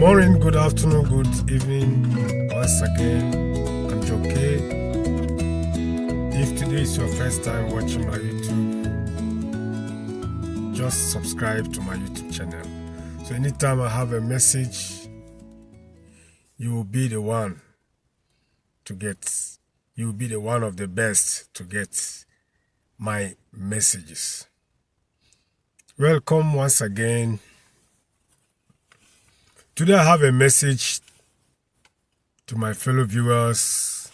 morning, good afternoon, good evening. Once again, I'm Joke. If today is your first time watching my YouTube, just subscribe to my YouTube channel. So anytime I have a message, you will be the one to get, you will be the one of the best to get my messages. Welcome once again. Today I have a message to my fellow viewers,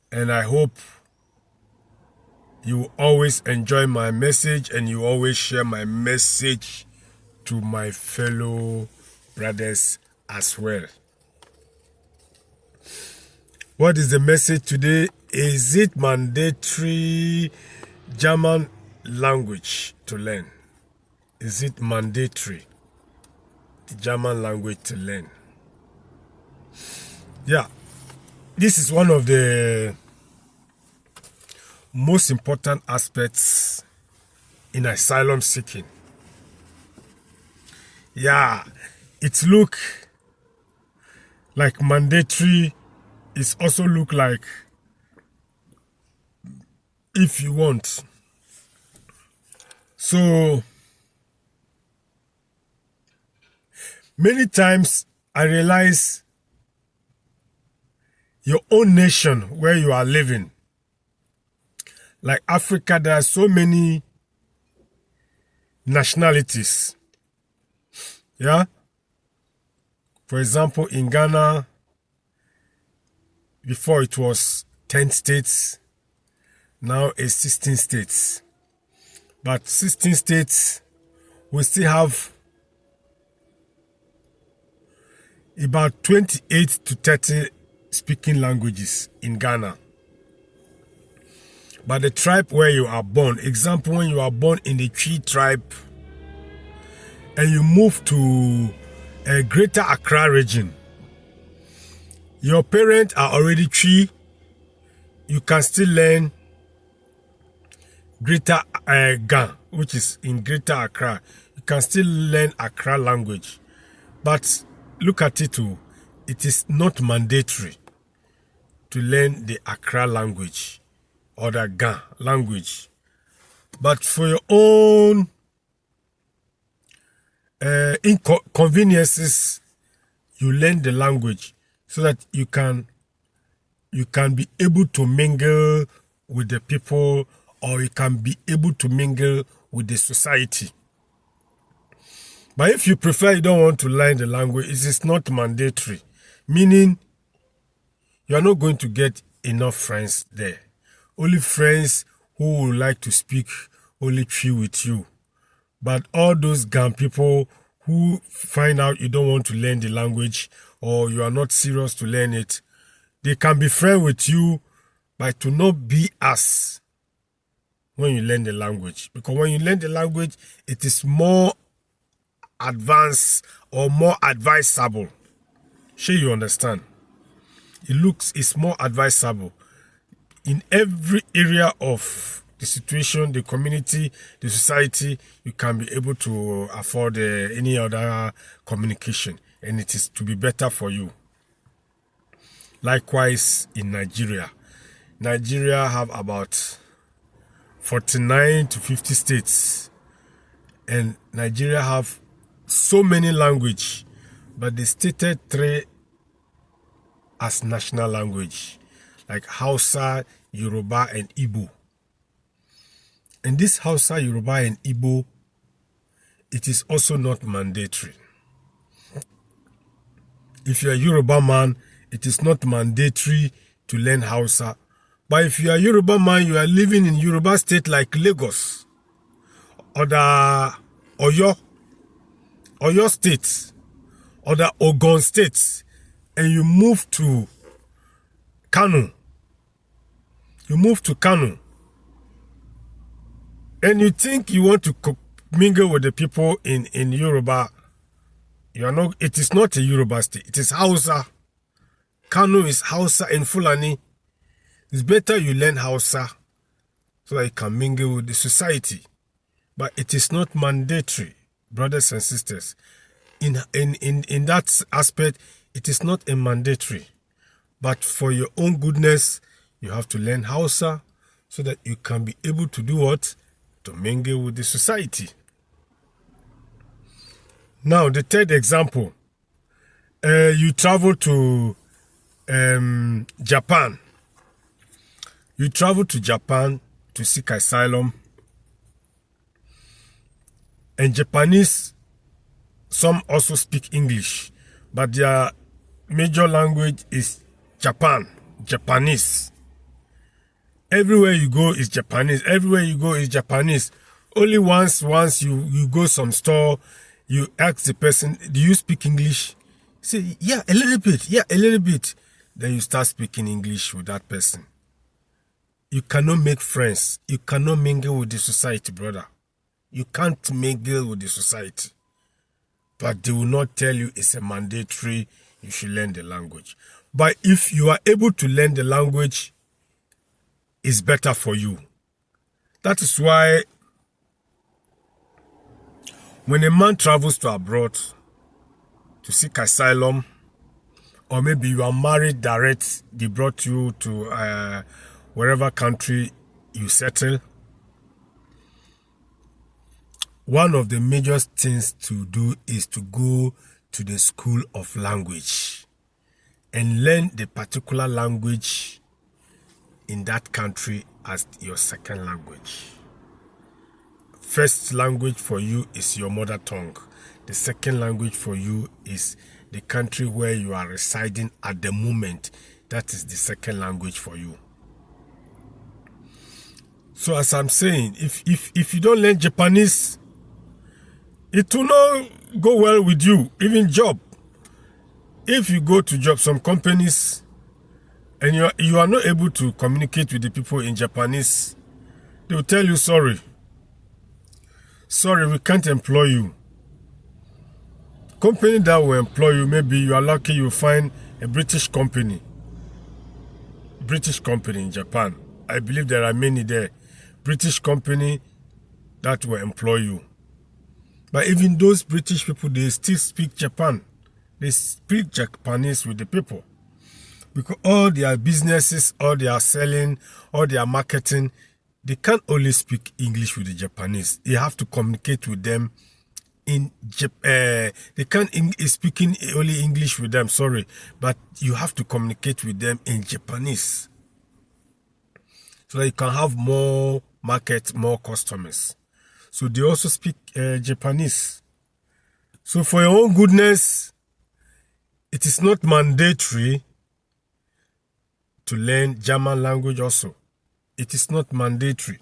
and I hope you always enjoy my message and you always share my message to my fellow brothers as well. What is the message today? Is it mandatory German language to learn? Is it mandatory German language to learn? Yeah, this is one of the most important aspects in asylum seeking. Yeah, it look like mandatory. It also look like if you want. So many times I realize your own nation where you are living, like Africa, there are so many nationalities. Yeah. For example, in Ghana, before it was 10 states, now it's 16 states. But 16 states, we still have about 28 to 30 speaking languages in Ghana. But the tribe where you are born, example, when you are born in the Twi tribe and you move to a Greater Accra region, your parents are already Twi, you can still learn Greater Ga, which is in Greater Accra. You can still learn Accra language. But look at it too, it is not mandatory to learn the Accra language or the Ga language. But for your own inconveniences, you learn the language so that you can be able to mingle with the people, or you can be able to mingle with the society. But if you prefer, you don't want to learn the language, it is not mandatory, meaning you are not going to get enough friends there. Only friends who would like to speak only Twi with you. But all those Gan people who find out you don't want to learn the language or you are not serious to learn it, they can be friends with you, but to not be as when you learn the language. Because when you learn the language, it is more advanced or more advisable. Sure, you understand? It's more advisable in every area of the situation, the community, the society. You can be able to afford any other communication, and it is to be better for you. Likewise in Nigeria. Nigeria have about 49 to 50 states, and Nigeria have so many languages, but they stated 3 as national language, like Hausa, Yoruba, and Igbo. And this Hausa, Yoruba, and Igbo, it is also not mandatory. If you're a Yoruba man, it is not mandatory to learn Hausa. But if you are a Yoruba man, you are living in Yoruba state like Lagos, or the Oyo state, or the Ogun state, and you move to Kano. And you think you want to mingle with the people in Yoruba. You are not. It is not a Yoruba state. It is Hausa. Kano is Hausa and Fulani. It's better you learn Hausa so that you can mingle with the society. But it is not mandatory, brothers and sisters. in that aspect, it is not a mandatory. But for your own goodness, you have to learn Hausa so that you can be able to do what? To mingle with the society. Now, the third example. You travel to Japan. You travel to Japan to seek asylum. And Japanese, some also speak English, but their major language is Japanese. Everywhere you go is Japanese. Everywhere you go is Japanese. Only once you go some store, you ask the person, do you speak English? Say, yeah, a little bit. Yeah, a little bit. Then you start speaking English with that person. You cannot make friends. You cannot mingle with the society, brother. You can't mingle with the society. But they will not tell you it's a mandatory, you should learn the language. But if you are able to learn the language, it's better for you. That is why when a man travels to abroad to seek asylum, or maybe you are married direct, they brought you to wherever country you settle, one of the major things to do is to go to the school of language and learn the particular language in that country as your second language. First language for you is your mother tongue. The second language for you is the country where you are residing at the moment. That is the second language for you. So as I'm saying, if you don't learn Japanese, it will not go well with you, even job. If you go to job, some companies, and you are not able to communicate with the people in Japanese, they will tell you, sorry, we can't employ you. Company that will employ you, maybe you are lucky you find a British company in Japan. I believe there are many there. British company that will employ you. But even those British people, they still speak Japan. They speak Japanese with the people. Because all their businesses, all their selling, all their marketing, they can't only speak English with the Japanese. They have to communicate with them in they can't speaking only English with them, sorry, but you have to communicate with them in Japanese so that you can have more market, more customers. So they also speak Japanese. So for your own goodness, it is not mandatory to learn German language also. It is not mandatory.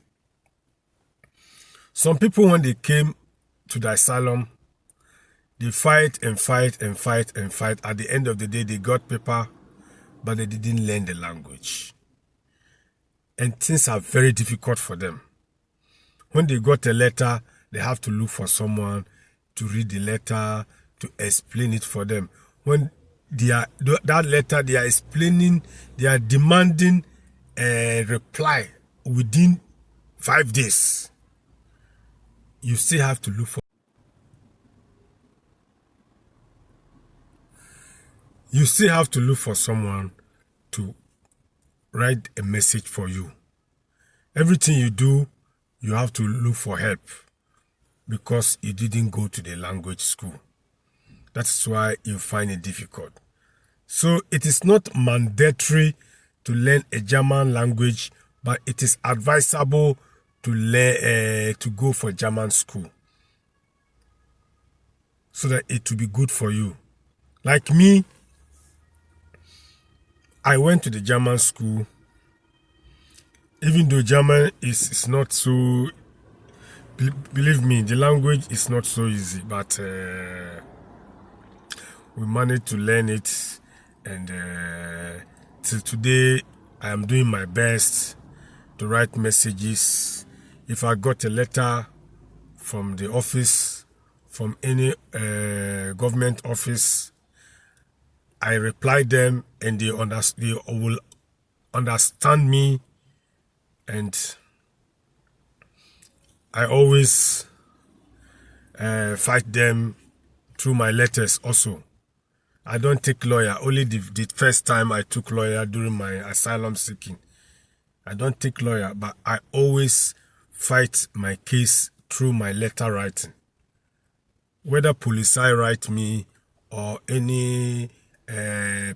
Some people, when they came to the asylum, they fight and fight and fight and fight. At the end of the day, they got paper, but they didn't learn the language. And things are very difficult for them. When they got a letter, they have to look for someone to read the letter, to explain it for them. When that letter, they are explaining, they are demanding a reply within 5 days. You still have to look for. You still have to look for someone to write a message for you. Everything you do, you have to look for help because you didn't go to the language school. That's why you find it difficult. So it is not mandatory to learn a German language, but it is advisable to learn to go for German school so that it will be good for you. Like me, I went to the German school. Even though German is not so, believe me, the language is not so easy, but we managed to learn it, and till today I am doing my best to write messages. If I got a letter from the office, from any government office, I reply them, and they will understand me, and I always fight them through my letters also. I don't take lawyer. Only the first time I took lawyer during my asylum seeking. I don't take lawyer, but I always fight my case through my letter writing. Whether police write me or any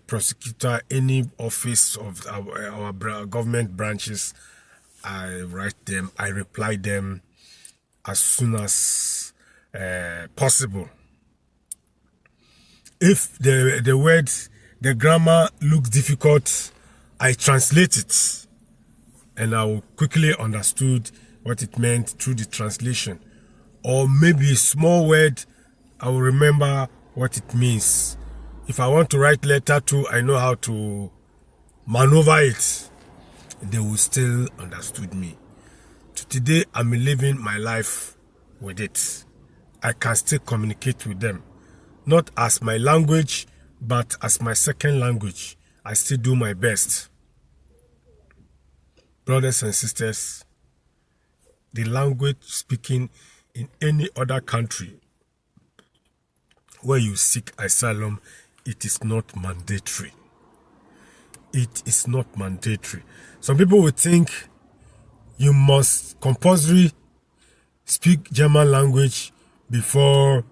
prosecutor, any office of our government branches, I write them, I reply them as soon as possible. If the word, the grammar looks difficult, I translate it, and I will quickly understood what it meant through the translation. Or maybe a small word, I will remember what it means. If I want to write letter to, I know how to maneuver it. They will still understood me. So today, I'm living my life with it. I can still communicate with them. Not as my language, but as my second language. I still do my best. Brothers and sisters, the language speaking in any other country where you seek asylum, it is not mandatory. It is not mandatory. Some people would think you must compulsory speak German language before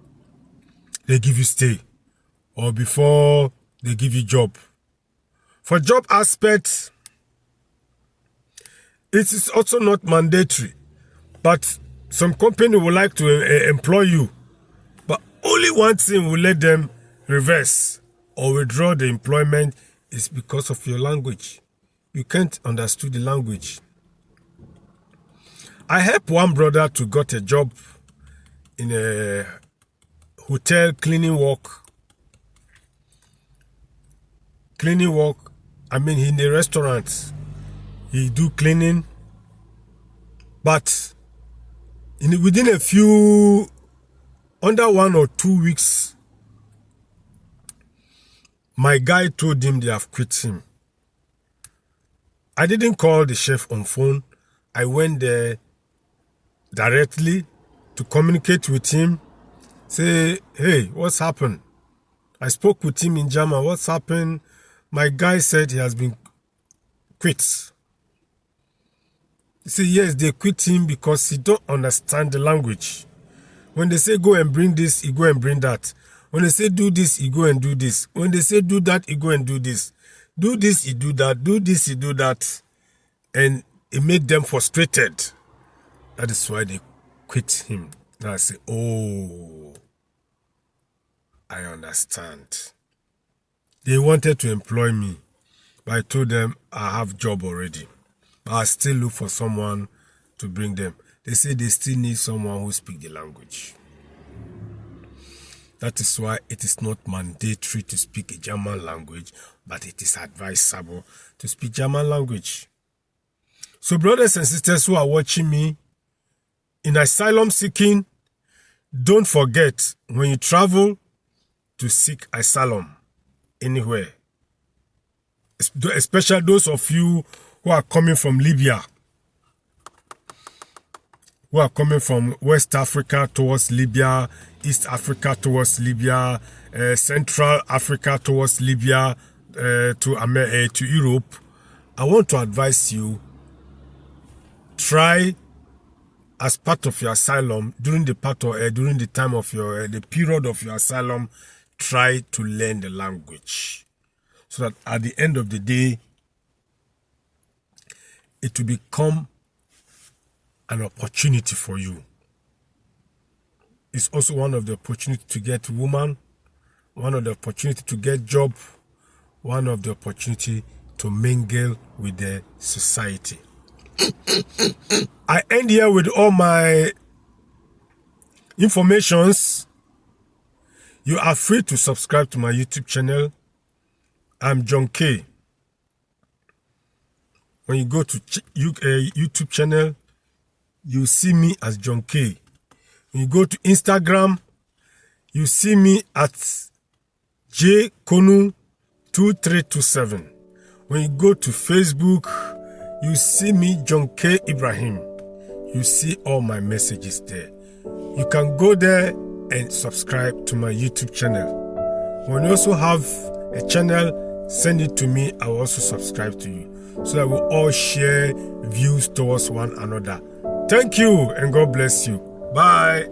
they give you stay or before they give you job. For job aspects, it is also not mandatory, but some company would like to employ you, but only one thing will let them reverse or withdraw the employment is because of your language. You can't understand the language. I helped one brother to get a job in a hotel cleaning work. I mean, in a restaurant, he do cleaning, but within under 1 or 2 weeks, my guy told him they have quit him. I didn't call the chef on phone. I went there directly to communicate with him. Say, hey, what's happened? I spoke with him in German. What's happened? My guy said he has been quit. He said, yes, they quit him because he don't understand the language. When they say go and bring this, he go and bring that. When they say do this, he go and do this. When they say do that, he go and do this. Do this, he do that. Do this, he do that. And it made them frustrated. That is why they quit him. Now I say, oh, I understand. They wanted to employ me, but I told them I have job already. But I still look for someone to bring them. They say they still need someone who speaks the language. That is why it is not mandatory to speak a German language, but it is advisable to speak German language. So brothers and sisters who are watching me, in asylum seeking, don't forget when you travel to seek asylum anywhere, especially those of you who are coming from Libya, who are coming from West Africa towards Libya, East Africa towards Libya, Central Africa towards Libya, to Europe. I want to advise you, try as part of your asylum, during the time of the period of your asylum, try to learn the language, so that at the end of the day, it will become an opportunity for you. It's also one of the opportunity to get woman, one of the opportunity to get job, one of the opportunity to mingle with the society. I end here with all my informations. You are free to subscribe to my YouTube channel. I'm John K. When you go to YouTube channel, you see me as John K. When you go to Instagram, you see me at jkonu2327. When you go to Facebook, you see me John K. Ibrahim. You see all my messages there. You can go there and subscribe to my YouTube channel. When you also have a channel, send it to me. I will also subscribe to you, so that we'll all share views towards one another. Thank you, and God bless you. Bye.